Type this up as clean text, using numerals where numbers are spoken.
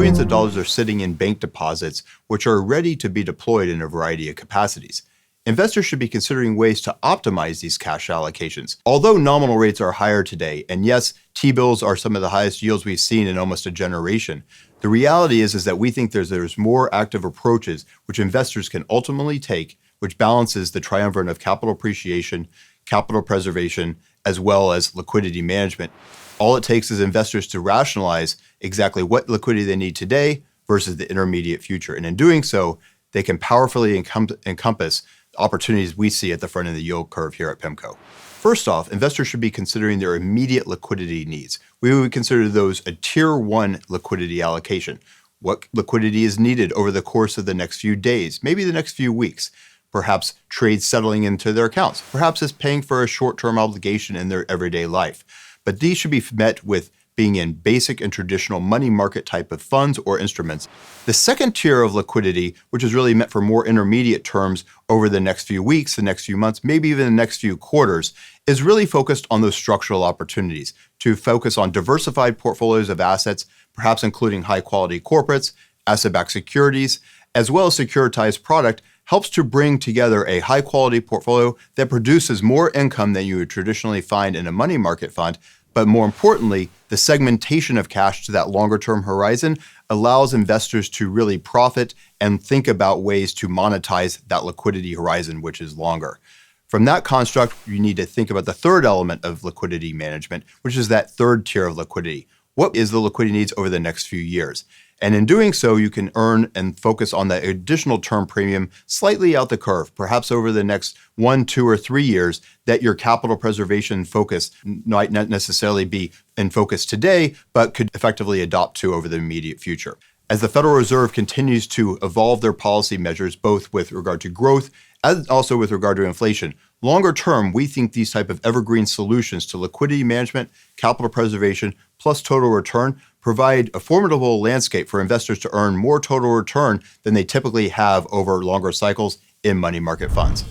billions of dollars are sitting in bank deposits, which are ready to be deployed in a variety of capacities. Investors should be considering ways to optimize these cash allocations. Although nominal rates are higher today, and yes, T-bills are some of the highest yields we've seen in almost a generation, the reality is that we think there's more active approaches which investors can ultimately take, which balances the triumvirate of capital appreciation, capital preservation, as well as liquidity management. All it takes is investors to rationalize exactly what liquidity they need today versus the intermediate future. And in doing so, they can powerfully encompass opportunities we see at the front of the yield curve here at PIMCO. First off, investors should be considering their immediate liquidity needs. We would consider those a tier 1 liquidity allocation. What liquidity is needed over the course of the next few days, maybe the next few weeks? Perhaps trades settling into their accounts. Perhaps it's paying for a short-term obligation in their everyday life. But these should be met with being in basic and traditional money market type of funds or instruments. The second tier of liquidity, which is really meant for more intermediate terms over the next few weeks, the next few months, maybe even the next few quarters, is really focused on those structural opportunities to focus on diversified portfolios of assets, perhaps including high quality corporates, asset-backed securities, as well as securitized product, helps to bring together a high quality portfolio that produces more income than you would traditionally find in a money market fund. But more importantly, the segmentation of cash to that longer term horizon allows investors to really profit and think about ways to monetize that liquidity horizon, which is longer. From that construct, you need to think about the third element of liquidity management, which is that third tier of liquidity. What is the liquidity needs over the next few years? And in doing so, you can earn and focus on that additional term premium slightly out the curve, perhaps over the next 1, 2, or 3 years, that your capital preservation focus might not necessarily be in focus today, but could effectively adopt to over the immediate future. As the Federal Reserve continues to evolve their policy measures, both with regard to growth and also with regard to inflation, longer term, we think these type of evergreen solutions to liquidity management, capital preservation, plus total return provide a formidable landscape for investors to earn more total return than they typically have over longer cycles in money market funds.